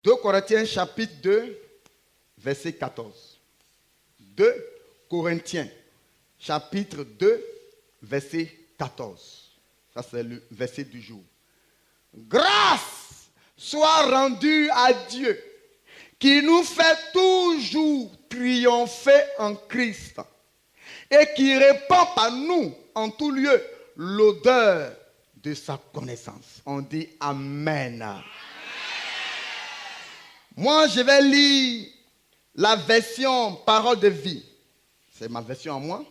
2 Corinthiens chapitre 2, verset 14. 2 Corinthiens chapitre 2, verset 14. Ça, c'est le verset du jour. Grâce soit rendue à Dieu, qui nous fait toujours triompher en Christ et qui répand par nous en tout lieu l'odeur de sa connaissance. On dit Amen. Amen. Moi, je vais lire la version Parole de vie. C'est ma version à moi,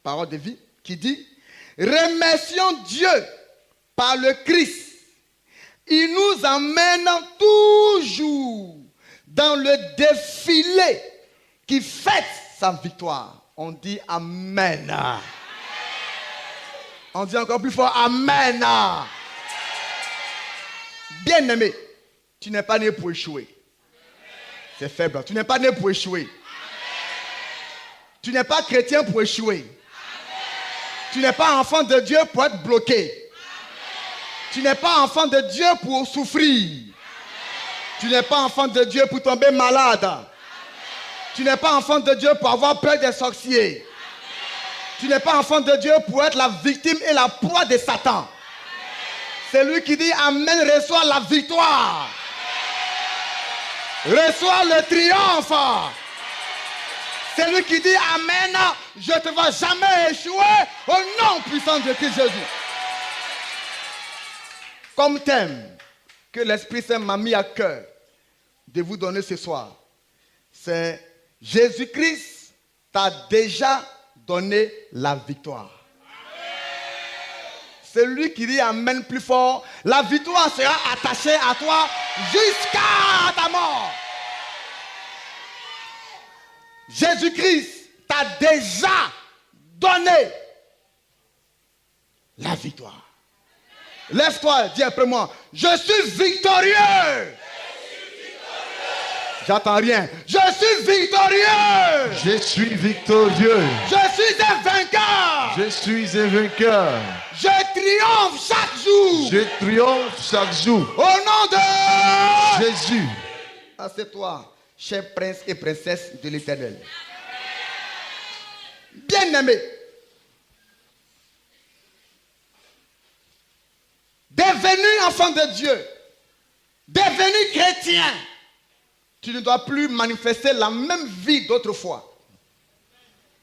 Parole de vie, qui dit « Remercions Dieu par le Christ. Il nous amène toujours dans le défilé qui fête sa victoire. » On dit Amen. Amen. On dit encore plus fort Amen. Amen. Bien-aimé, tu n'es pas né pour échouer. C'est faible. Tu n'es pas né pour échouer. Amen. Tu n'es pas chrétien pour échouer. Amen. Tu n'es pas enfant de Dieu pour être bloqué. Amen. Tu n'es pas enfant de Dieu pour souffrir. Amen. Tu n'es pas enfant de Dieu pour tomber malade. Amen. Tu n'es pas enfant de Dieu pour avoir peur des sorciers. Amen. Tu n'es pas enfant de Dieu pour être la victime et la proie de Satan. Amen. C'est lui qui dit Amen, reçois la victoire. Reçois le triomphe. C'est lui qui dit Amen, je ne te vois jamais échouer au nom puissant de Christ Jésus. Comme thème que l'Esprit Saint m'a mis à cœur de vous donner ce soir, c'est Jésus-Christ t'a déjà donné la victoire. C'est lui qui dit Amen plus fort. La victoire sera attachée à toi jusqu'à ta mort. Jésus-Christ t'a déjà donné la victoire. Lève-toi, dis après moi, je suis victorieux. J'entends rien. Je suis victorieux. Je suis victorieux. Je suis un vainqueur. Je suis un vainqueur. Je triomphe chaque jour. Je triomphe chaque jour. Au nom de Jésus. Assieds-toi, cher prince et princesse de l'Éternel. Bien-aimé, devenu enfant de Dieu, devenu chrétien, tu ne dois plus manifester la même vie d'autrefois.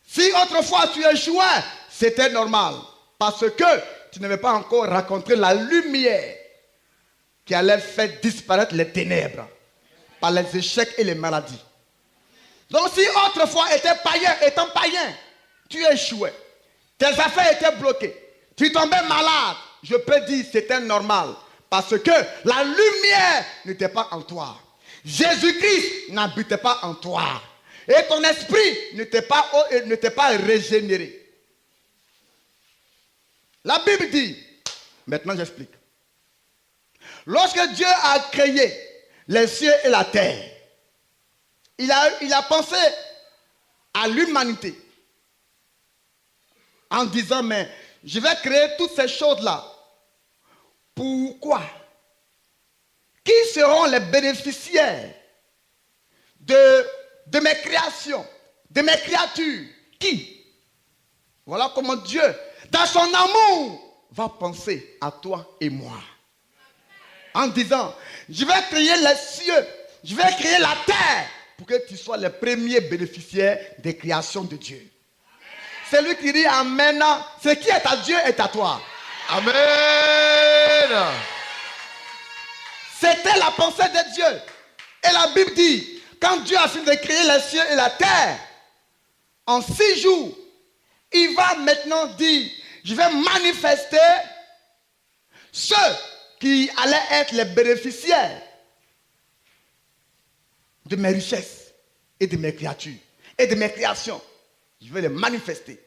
Si autrefois tu échouais, c'était normal. Parce que tu n'avais pas encore rencontré la lumière qui allait faire disparaître les ténèbres par les échecs et les maladies. Donc si autrefois étant païen, tu échouais, tes affaires étaient bloquées, tu tombais malade, je peux dire que c'était normal. Parce que la lumière n'était pas en toi. Jésus-Christ n'habitait pas en toi. Et ton esprit n'était pas régénéré. La Bible dit, maintenant j'explique. Lorsque Dieu a créé les cieux et la terre, il a pensé à l'humanité en disant, mais je vais créer toutes ces choses-là. Pourquoi? Qui seront les bénéficiaires de mes créations, de mes créatures? Qui? Voilà comment Dieu, dans son amour, va penser à toi et moi. En disant, je vais créer les cieux, je vais créer la terre pour que tu sois le premier bénéficiaire des créations de Dieu. C'est lui qui dit Amen. Ce qui est à Dieu est à toi. Amen. C'était la pensée de Dieu. Et la Bible dit, quand Dieu a fini de créer les cieux et la terre, en 6 jours, il va maintenant dire, je vais manifester ceux qui allaient être les bénéficiaires de mes richesses et de mes créatures et de mes créations. Je vais les manifester.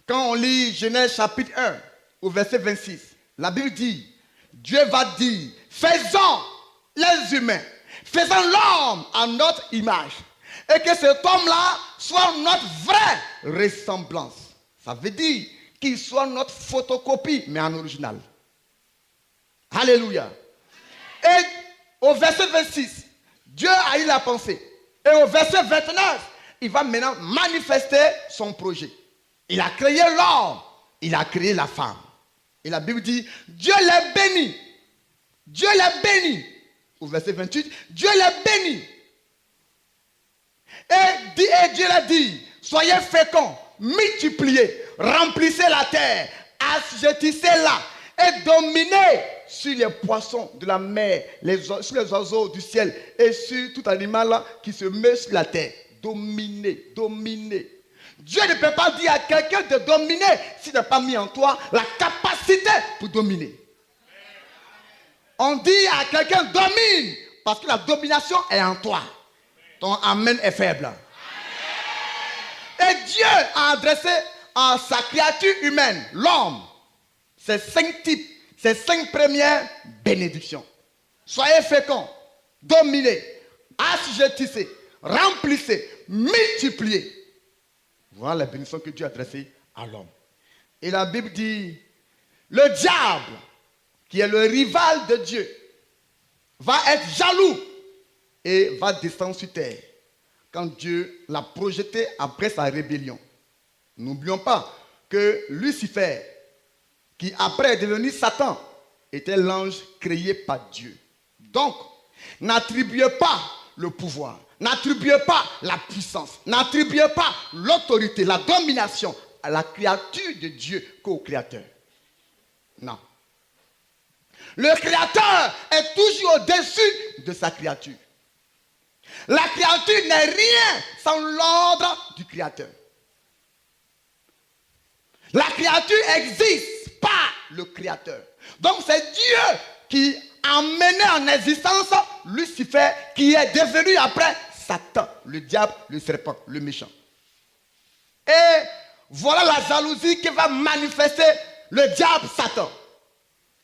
Quand on lit Genèse chapitre 1 au verset 26, la Bible dit, Dieu va dire, faisons les humains, faisons l'homme à notre image, et que cet homme-là soit notre vraie ressemblance. Ça veut dire qu'il soit notre photocopie, mais en original. Alléluia. Et au verset 26, Dieu a eu la pensée. Et au verset 29, il va maintenant manifester son projet. Il a créé l'homme, il a créé la femme. Et la Bible dit, Dieu les bénit. Dieu les bénit. Au verset 28, Dieu les bénit. Et Dieu l'a dit, soyez féconds, multipliez, remplissez la terre, assujettissez-la et dominez sur les poissons de la mer, sur les oiseaux du ciel et sur tout animal qui se met sur la terre. Dominez, dominez. Dieu ne peut pas dire à quelqu'un de dominer s'il n'a pas mis en toi la capacité pour dominer. On dit à quelqu'un domine parce que la domination est en toi. Ton amen est faible. Et Dieu a adressé à sa créature humaine, l'homme, ces 5 types, ces 5 premières bénédictions. Soyez féconds, dominez, assujettissez, remplissez, multipliez. Voilà la bénédiction que Dieu a adressée à l'homme. Et la Bible dit, le diable, qui est le rival de Dieu, va être jaloux et va descendre sur terre quand Dieu l'a projeté après sa rébellion. N'oublions pas que Lucifer, qui après est devenu Satan, était l'ange créé par Dieu. Donc, n'attribuez pas le pouvoir, n'attribuez pas la puissance, n'attribuez pas l'autorité, la domination à la créature de Dieu qu'au Créateur. Non. Le Créateur est toujours au-dessus de sa créature. La créature n'est rien sans l'ordre du Créateur. La créature existe par le Créateur. Donc c'est Dieu qui a mené en existence Lucifer, qui est devenu après Satan, le diable, le serpent, le méchant. Et voilà la jalousie qui va manifester le diable Satan.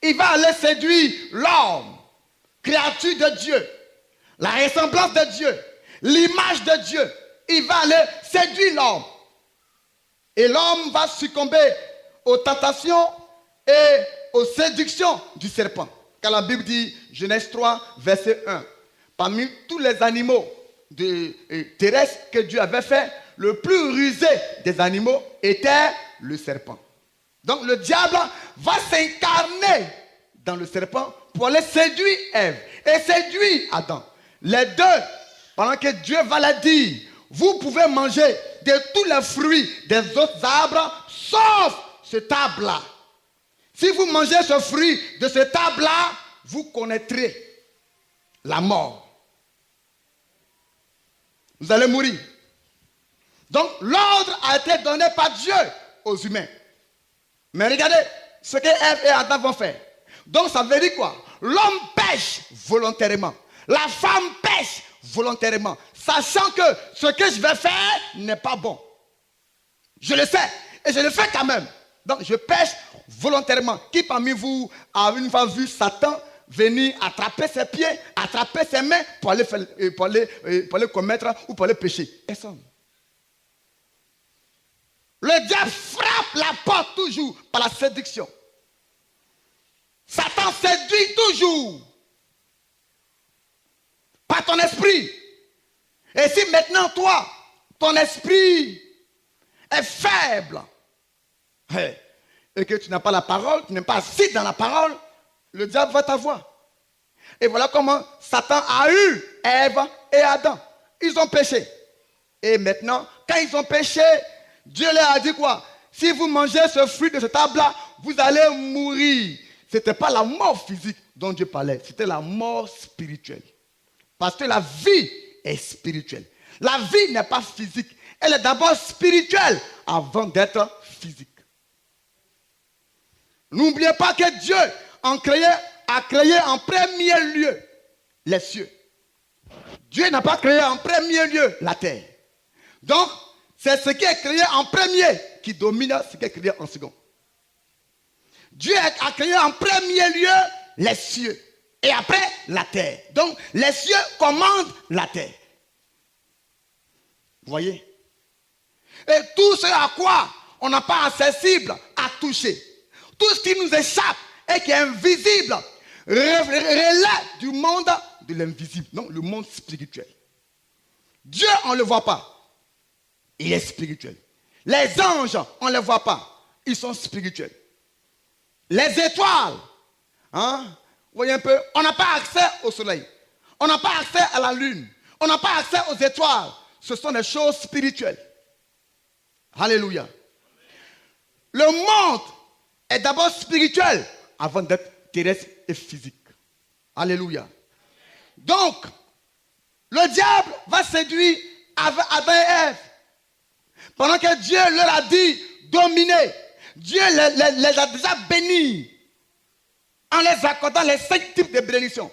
Il va aller séduire l'homme, créature de Dieu, la ressemblance de Dieu, l'image de Dieu. Il va aller séduire l'homme. Et l'homme va succomber aux tentations et aux séductions du serpent. Car la Bible dit, Genèse 3, verset 1. Parmi tous les animaux terrestres que Dieu avait fait, le plus rusé des animaux était le serpent. Donc le diable va s'incarner dans le serpent pour aller séduire Ève et séduire Adam. Les deux, pendant que Dieu va leur dire, vous pouvez manger de tous les fruits des autres arbres, sauf cet arbre-là. Si vous mangez ce fruit de cet arbre-là, vous connaîtrez la mort. Vous allez mourir. Donc l'ordre a été donné par Dieu aux humains. Mais regardez ce que Ève et Adam vont faire. Donc ça veut dire quoi? L'homme pêche volontairement. La femme pêche volontairement. Sachant que ce que je vais faire n'est pas bon. Je le sais. Et je le fais quand même. Donc je pêche volontairement. Qui parmi vous a une fois vu Satan venir attraper ses pieds, attraper ses mains pour aller commettre ou pour aller pécher? Personne. Le diable frappe la porte toujours par la séduction. Satan séduit toujours par ton esprit. Et si maintenant toi, ton esprit est faible et que tu n'as pas la parole, tu n'es pas assis dans la parole, le diable va t'avoir. Et voilà comment Satan a eu Ève et Adam. Ils ont péché. Et maintenant, quand ils ont péché, Dieu leur a dit quoi? Si vous mangez ce fruit de cet arbre-là, vous allez mourir. Ce n'était pas la mort physique dont Dieu parlait, c'était la mort spirituelle. Parce que la vie est spirituelle. La vie n'est pas physique. Elle est d'abord spirituelle avant d'être physique. N'oubliez pas que Dieu a créé en premier lieu les cieux. Dieu n'a pas créé en premier lieu la terre. Donc, c'est ce qui est créé en premier qui domine ce qui est créé en second. Dieu a créé en premier lieu les cieux et après la terre. Donc, les cieux commandent la terre. Vous voyez? Et tout ce à quoi on n'a pas accessible à toucher, tout ce qui nous échappe et qui est invisible, relève du monde de l'invisible, non, le monde spirituel. Dieu, on ne le voit pas. Il est spirituel. Les anges, on ne les voit pas. Ils sont spirituels. Les étoiles, hein, vous voyez un peu, on n'a pas accès au soleil. On n'a pas accès à la lune. On n'a pas accès aux étoiles. Ce sont des choses spirituelles. Alléluia. Le monde est d'abord spirituel avant d'être terrestre et physique. Alléluia. Donc, le diable va séduire Adam et Ève. Pendant que Dieu leur a dit dominer, Dieu les a déjà bénis en les accordant les 5 types de bénédictions.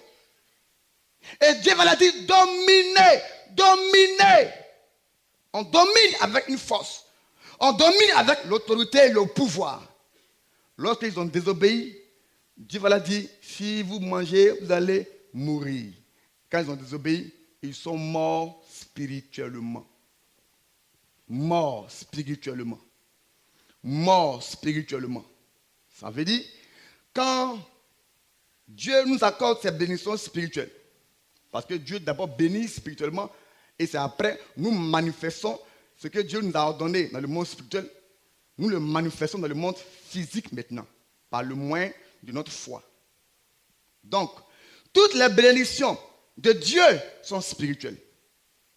Et Dieu va leur dire dominer, dominer. On domine avec une force. On domine avec l'autorité et le pouvoir. Lorsqu'ils ont désobéi, Dieu va leur dire, si vous mangez, vous allez mourir. Quand ils ont désobéi, ils sont morts spirituellement. Morts spirituellement. Morts spirituellement. Ça veut dire, quand Dieu nous accorde ces bénédictions spirituelles, parce que Dieu d'abord bénit spirituellement, et c'est après, nous manifestons ce que Dieu nous a ordonné dans le monde spirituel, nous le manifestons dans le monde physique maintenant, par le moyen de notre foi. Donc, toutes les bénédictions de Dieu sont spirituelles.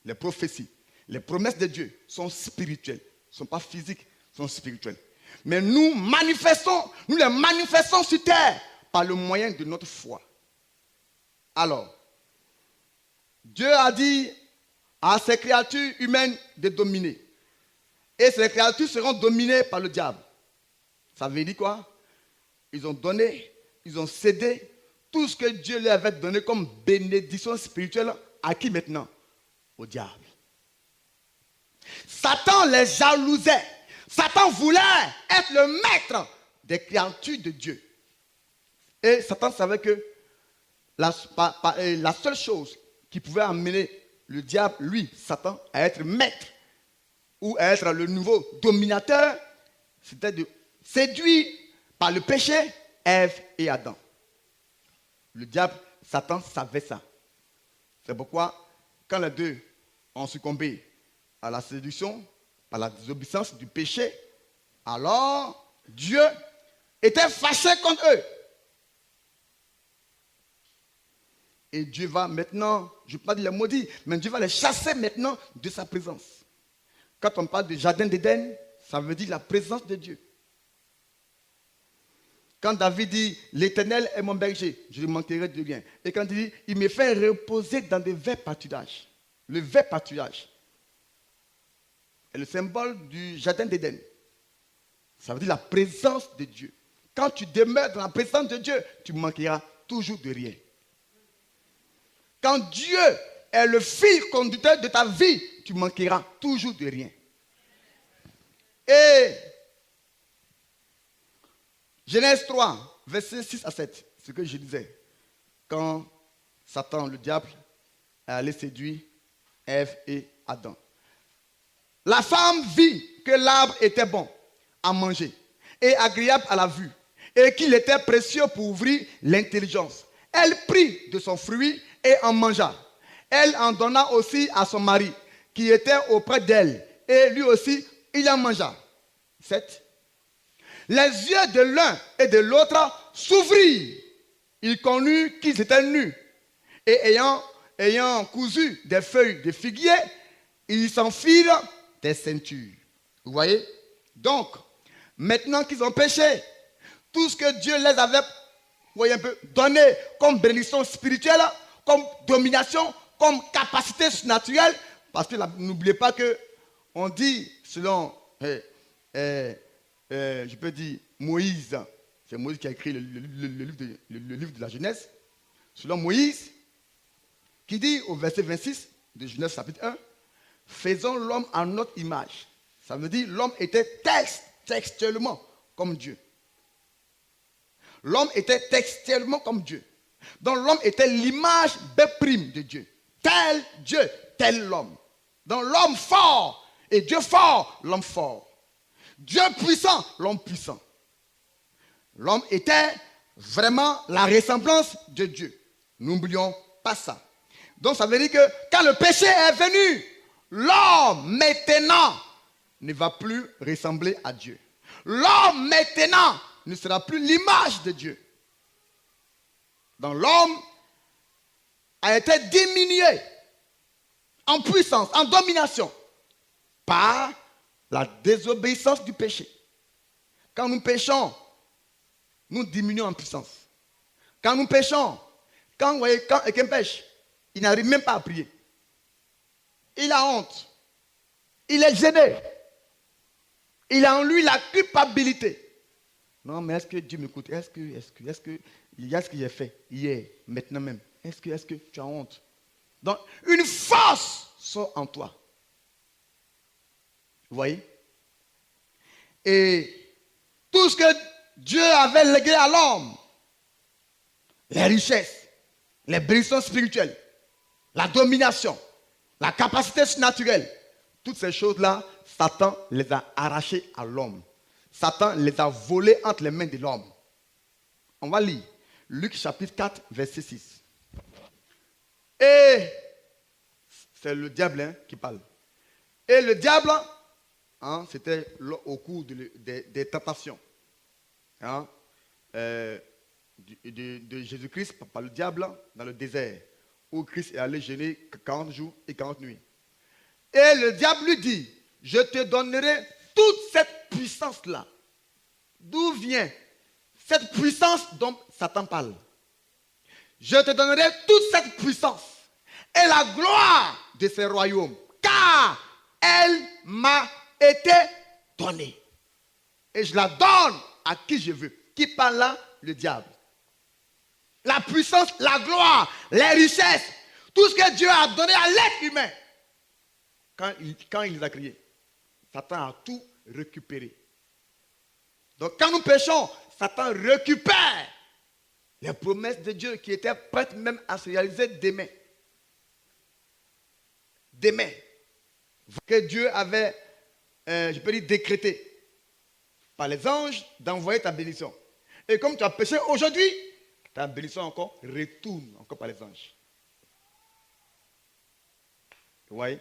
Les prophéties, les promesses de Dieu sont spirituelles. Ne sont pas physiques, sont spirituelles. Mais nous les manifestons sur terre par le moyen de notre foi. Alors, Dieu a dit à ces créatures humaines de dominer. Et ces créatures seront dominées par le diable. Ça veut dire quoi? Ils ont donné, ils ont cédé tout ce que Dieu leur avait donné comme bénédiction spirituelle à qui maintenant? Au diable. Satan les jalousait. Satan voulait être le maître des créatures de Dieu. Et Satan savait que la seule chose qui pouvait amener le diable, lui, Satan, à être maître ou à être le nouveau dominateur, c'était de séduire par le péché Ève et Adam. Le diable, Satan, savait ça. C'est pourquoi, quand les deux ont succombé à la séduction, par la désobéissance du péché, alors Dieu était fâché contre eux. Et Dieu va maintenant, je ne vais pas dire les maudits, mais Dieu va les chasser maintenant de sa présence. Quand on parle du jardin d'Éden, ça veut dire la présence de Dieu. Quand David dit, l'Éternel est mon berger, je ne manquerai de rien. Et quand il dit, il me fait reposer dans des verts pâturages. Le vert pâturage est le symbole du jardin d'Éden. Ça veut dire la présence de Dieu. Quand tu demeures dans la présence de Dieu, tu manqueras toujours de rien. Quand Dieu est le fil conducteur de ta vie, tu manqueras toujours de rien. Et Genèse 3, versets 6 à 7, ce que je disais. Quand Satan, le diable, est allé séduire Ève et Adam. La femme vit que l'arbre était bon à manger et agréable à la vue et qu'il était précieux pour ouvrir l'intelligence. Elle prit de son fruit et en mangea. Elle en donna aussi à son mari qui était auprès d'elle et lui aussi il en mangea. 7. Les yeux de l'un et de l'autre s'ouvrirent. Ils connurent qu'ils étaient nus et ayant cousu des feuilles de figuier, ils s'en firent des ceintures. Vous voyez? Donc, maintenant qu'ils ont péché, tout ce que Dieu les avait, vous voyez un peu, donné comme bénédiction spirituelle, comme domination, comme capacité surnaturelle, parce que n'oubliez pas que on dit, selon, je peux dire, Moïse, c'est Moïse qui a écrit le livre de la Genèse, selon Moïse, qui dit au verset 26 de Genèse chapitre 1, faisons l'homme à notre image. Ça veut dire l'homme était textuellement comme Dieu. L'homme était textuellement comme Dieu. Donc l'homme était l'image B' de Dieu. Tel Dieu, tel l'homme. Donc l'homme fort et Dieu fort, l'homme fort. Dieu puissant, l'homme puissant. L'homme était vraiment la ressemblance de Dieu. N'oublions pas ça. Donc ça veut dire que quand le péché est venu, l'homme maintenant ne va plus ressembler à Dieu. L'homme maintenant ne sera plus l'image de Dieu. Donc l'homme a été diminué en puissance, en domination, par la désobéissance du péché. Quand nous péchons, nous diminuons en puissance. Quand nous péchons, quand vous voyez quelqu'un pêche, il n'arrive même pas à prier. Il a honte. Il est gêné. Il a en lui la culpabilité. Non, mais est-ce que Dieu m'écoute? Est-ce que il y a ce que j'ai fait hier, maintenant même? Est-ce que tu as honte? Donc, une force sort en toi. Vous voyez? Et tout ce que Dieu avait légué à l'homme, les richesses, les bénédictions spirituelles, la domination, la capacité surnaturelle, toutes ces choses-là, Satan les a arrachées à l'homme. Satan les a volées entre les mains de l'homme. On va lire Luc chapitre 4, verset 6. Et c'est le diable qui parle. Et le diable, c'était au cours des tentations de Jésus-Christ par le diable dans le désert, où Christ est allé jeûner 40 jours et 40 nuits. Et le diable lui dit, je te donnerai toute cette puissance-là. D'où vient cette puissance dont Satan parle? Je te donnerai toute cette puissance et la gloire de ce royaume, car elle m'a été donnée. Et je la donne à qui je veux. Qui parle là? Le diable. La puissance, la gloire, les richesses, tout ce que Dieu a donné à l'être humain. Quand il les a créés, Satan a tout récupéré. Donc quand nous péchons, Satan récupère les promesses de Dieu qui étaient prêtes même à se réaliser demain. Demain. Que Dieu avait, décrété par les anges d'envoyer ta bénédiction. Et comme tu as péché aujourd'hui, ta bénédiction encore retourne encore par les anges. Vous voyez?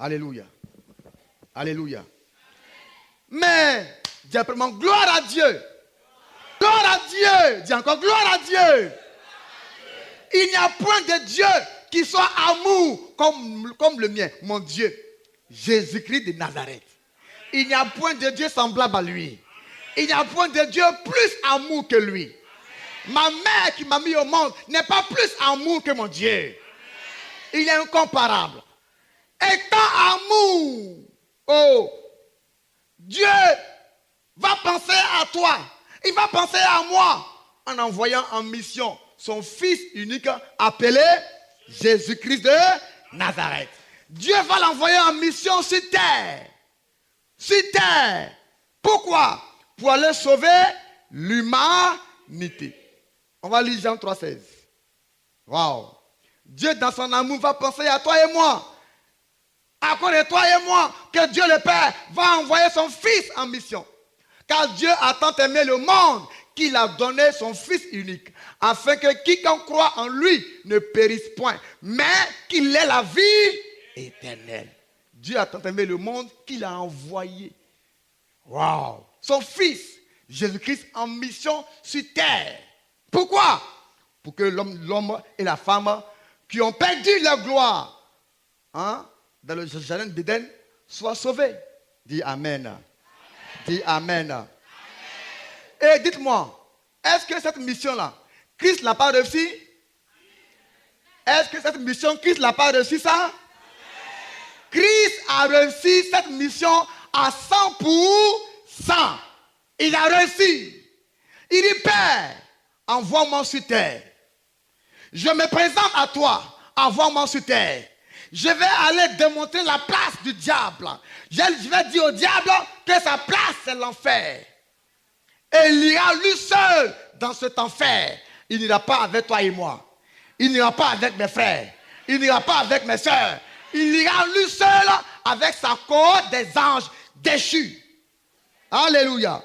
Alléluia. Alléluia. Mais, dis simplement, gloire à Dieu. Gloire à Dieu. Dis encore, gloire à Dieu. Il n'y a point de Dieu qui soit amour comme le mien, mon Dieu. Jésus-Christ de Nazareth. Il n'y a point de Dieu semblable à lui. Il n'y a point de Dieu plus amour que lui. Ma mère qui m'a mis au monde n'est pas plus amour que mon Dieu. Il est incomparable. Étant amour, oh, Dieu va penser à toi. Il va penser à moi en envoyant en mission son fils unique appelé Jésus-Christ de Nazareth. Dieu va l'envoyer en mission sur terre. Sur terre. Pourquoi? Pour aller sauver l'humanité. On va lire Jean 3,16. Waouh. Dieu dans son amour va penser à toi et moi. À cause de toi et moi, que Dieu le Père va envoyer son Fils en mission. Car Dieu a tant aimé le monde qu'il a donné son Fils unique, afin que quiconque croit en lui ne périsse point, mais qu'il ait la vie éternelle. Dieu a tant aimé le monde qu'il a envoyé. Waouh! Son Fils, Jésus-Christ, en mission sur terre. Pourquoi? Pour que l'homme et la femme qui ont perdu leur gloire dans le jardin d'Éden soient sauvés. Dis Amen. Amen. Dis Amen. Amen. Et dites-moi, est-ce que cette mission-là, Christ n'a pas réussi? Est-ce que cette mission, Christ n'a pas réussi ça? Amen. Christ a réussi cette mission à 100%. Il a réussi. Il dit, Père, envoie-moi sur terre. Je me présente à toi, envoie-moi sur terre. Je vais aller démontrer la place du diable. Je vais dire au diable que sa place c'est l'enfer. Et il ira lui seul dans cet enfer. Il n'ira pas avec toi et moi. Il n'ira pas avec mes frères. Il n'ira pas avec mes soeurs. Il ira lui seul avec sa cohorte des anges déchus. Alléluia.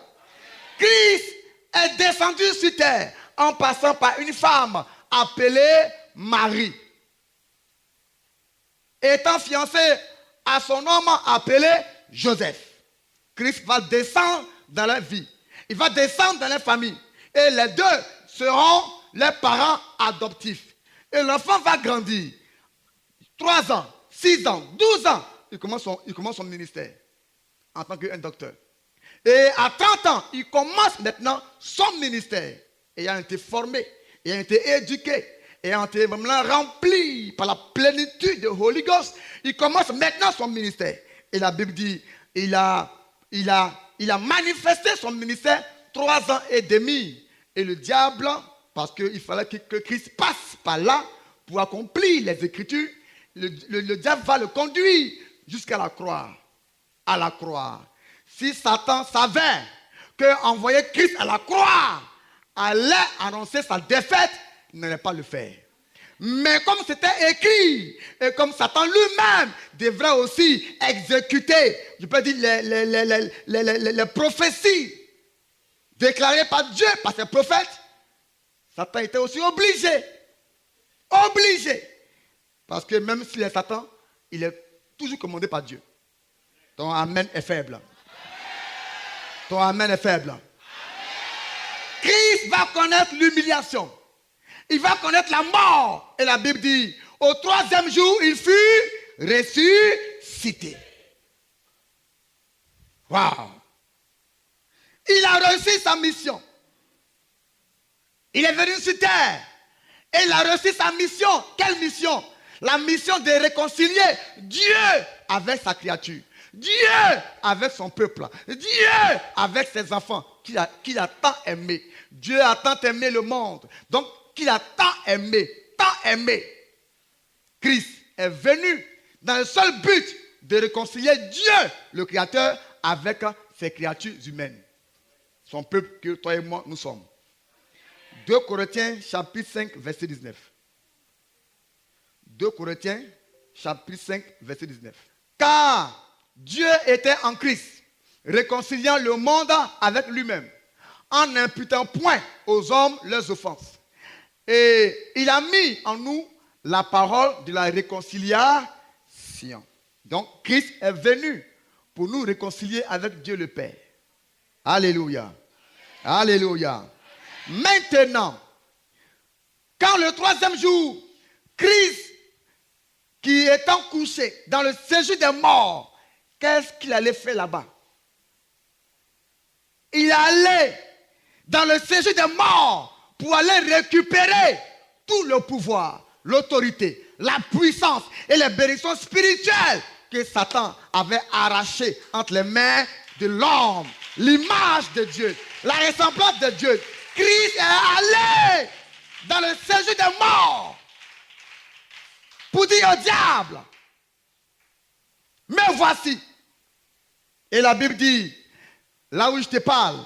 Christ est descendu sur terre en passant par une femme appelée Marie. Étant fiancé à son homme appelé Joseph. Christ va descendre dans leur vie. Il va descendre dans leur famille. Et les deux seront les parents adoptifs. Et l'enfant va grandir. 3 ans, 6 ans, 12 ans. Il commence son ministère en tant qu'un docteur. Et à 30 ans, il commence maintenant son ministère. Ayant été formé, ayant été éduqué, ayant été rempli par la plénitude de Holy Ghost, il commence maintenant son ministère. Et la Bible dit, il a manifesté son ministère 3 ans et demi. Et le diable, parce qu'il fallait que Christ passe par là pour accomplir les Écritures, le diable va le conduire jusqu'à la croix. À la croix. Si Satan savait qu'envoyer Christ à la croix allait annoncer sa défaite, il n'allait pas le faire. Mais comme c'était écrit, et comme Satan lui-même devrait aussi exécuter, je peux dire, les prophéties déclarées par Dieu, par ses prophètes, Satan était aussi obligé. Obligé. Parce que même s'il est Satan, il est toujours commandé par Dieu. Ton amen est faible. Ton amen est faible. Christ va connaître l'humiliation. Il va connaître la mort. Et la Bible dit, au 3e jour, il fut ressuscité. Waouh! Il a réussi sa mission. Il est venu sur terre. Et il a réussi sa mission. Quelle mission? La mission de réconcilier Dieu avec sa créature. Dieu avec son peuple. Dieu avec ses enfants qu'il a tant aimé. Dieu a tant aimé le monde. Donc, qu'il a tant aimé. Christ est venu dans le seul but de réconcilier Dieu, le Créateur, avec ses créatures humaines. Son peuple que toi et moi, nous sommes. 2 Corinthiens, chapitre 5, verset 19. 2 Corinthiens, chapitre 5, verset 19. Car Dieu était en Christ, réconciliant le monde avec lui-même, en n'imputant point aux hommes leurs offenses. Et il a mis en nous la parole de la réconciliation. Donc, Christ est venu pour nous réconcilier avec Dieu le Père. Alléluia. Alléluia. Maintenant, quand le 3e jour, Christ, qui étant couché dans le séjour des morts, qu'est-ce qu'il allait faire là-bas? Il allait dans le séjour des morts pour aller récupérer tout le pouvoir, l'autorité, la puissance et les bénédictions spirituelles que Satan avait arrachées entre les mains de l'homme. L'image de Dieu, la ressemblance de Dieu. Christ est allé dans le séjour des morts pour dire au diable, mais voici. Et la Bible dit, là où je te parle,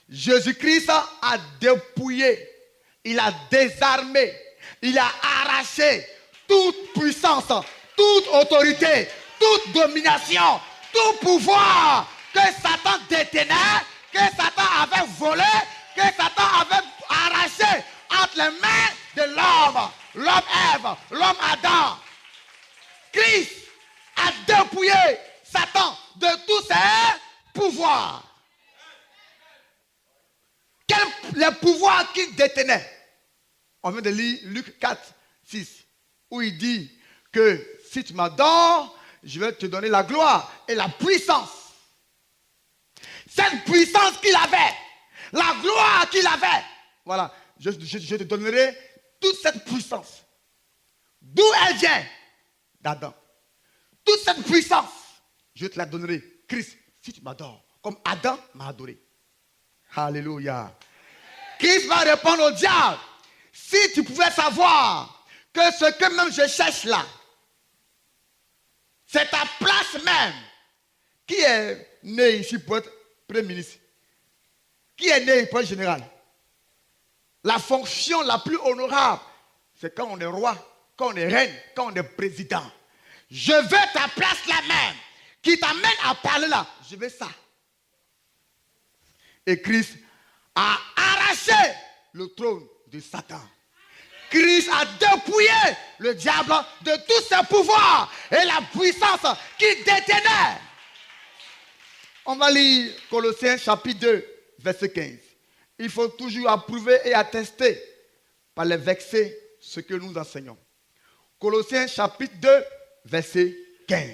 Jésus-Christ a dépouillé, il a désarmé, il a arraché toute puissance, toute autorité, toute domination, tout pouvoir que Satan détenait, que Satan avait volé, que Satan avait arraché entre les mains de l'homme, l'homme Ève, l'homme Adam. Christ a dépouillé Satan de tous ses pouvoirs. Les pouvoirs qu'il détenait. On vient de lire Luc 4, 6, où il dit que si tu m'adores, je vais te donner la gloire et la puissance. Cette puissance qu'il avait, la gloire qu'il avait, voilà, je te donnerai toute cette puissance. D'où elle vient? D'Adam. Toute cette puissance, je te la donnerai. Christ, si tu m'adores, comme Adam m'a adoré. Alléluia. Christ va répondre au diable, si tu pouvais savoir que ce que même je cherche là, c'est ta place même. Qui est né ici pour être Premier ministre? Qui est né pour être général? La fonction la plus honorable, c'est quand on est roi, quand on est reine, quand on est président. Je veux ta place là même, qui t'amène à parler là. Je veux ça. Et Christ a arraché le trône de Satan. Christ a dépouillé le diable de tous ses pouvoirs et la puissance qu'il détenait. On va lire Colossiens chapitre 2, verset 15. Il faut toujours approuver et attester par les versets ce que nous enseignons. Colossiens chapitre 2, verset 15.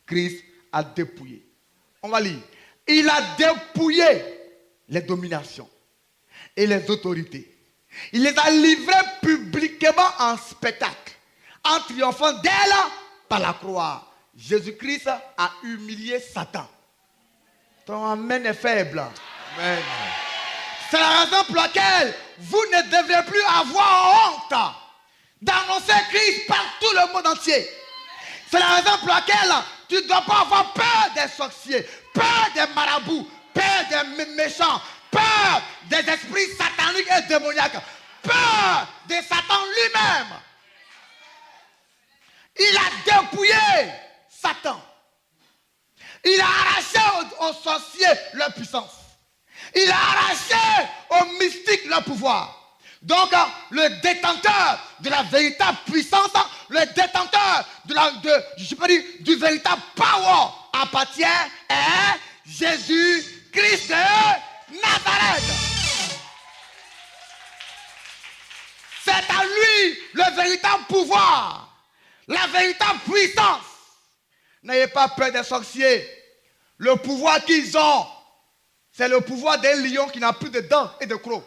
Christ a dépouillé. On va lire. Il a dépouillé les dominations et les autorités. Il les a livrés publiquement en spectacle, en triomphant d'elle par la croix. Jésus-Christ a humilié Satan. Ton amen est faible. Amen. C'est la raison pour laquelle vous ne devez plus avoir honte d'annoncer Christ par tout le monde entier. C'est la raison pour laquelle tu ne dois pas avoir peur des sorciers, peur des marabouts, peur des méchants, peur des esprits sataniques et démoniaques, peur de Satan lui-même. Il a dépouillé Satan. Il a arraché aux sorciers leur puissance. Il a arraché aux mystiques leur pouvoir. Donc, le détenteur de la véritable puissance, le détenteur du véritable power appartient à Jésus-Christ de Nazareth. C'est à lui le véritable pouvoir, la véritable puissance. N'ayez pas peur des sorciers. Le pouvoir qu'ils ont, c'est le pouvoir d'un lion qui n'a plus de dents et de crocs,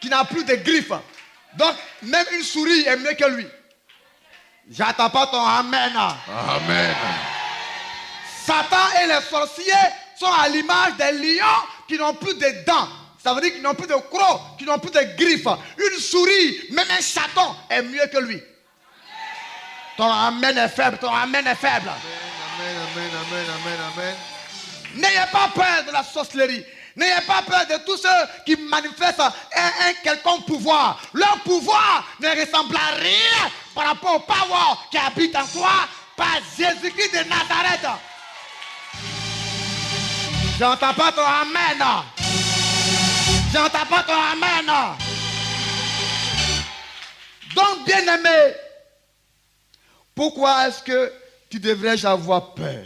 qui n'a plus de griffes. Donc, même une souris est mieux que lui. J'attends pas ton amen. Amen. Satan et les sorciers sont à l'image des lions qui n'ont plus de dents. Ça veut dire qu'ils n'ont plus de crocs, qu'ils n'ont plus de griffes. Une souris, même un chaton est mieux que lui. Ton amen est faible, ton amen est faible. Amen, amen, amen, amen, amen. N'ayez pas peur de la sorcellerie. N'ayez pas peur de tous ceux qui manifestent un quelconque pouvoir. Leur pouvoir ne ressemble à rien par rapport au power qui habite en toi par Jésus-Christ de Nazareth. J'entends pas ton amen. J'entends pas ton amen. Donc, bien-aimé, pourquoi est-ce que tu devrais avoir peur?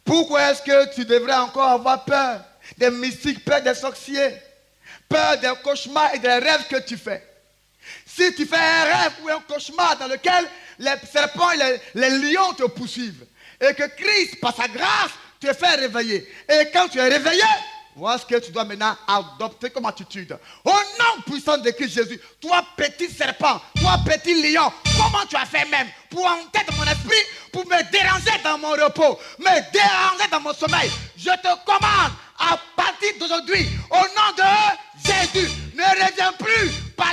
Pourquoi est-ce que tu devrais encore avoir peur des mystiques, peur des sorciers, peur des cauchemars et des rêves que tu fais? Si tu fais un rêve ou un cauchemar dans lequel les serpents et les lions te poursuivent, et que Christ, par sa grâce, te fait réveiller, et quand tu es réveillé, voilà ce que tu dois maintenant adopter comme attitude. Au nom puissant de Christ Jésus, toi petit serpent, toi petit lion, comment tu as fait même pour entrer dans mon esprit, pour me déranger dans mon repos, me déranger dans mon sommeil? Je te commande à partir d'aujourd'hui, au nom de Jésus, ne reviens plus par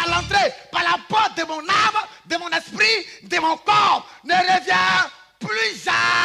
l'entrée, par la porte de mon âme, de mon esprit, de mon corps. Ne reviens plus jamais.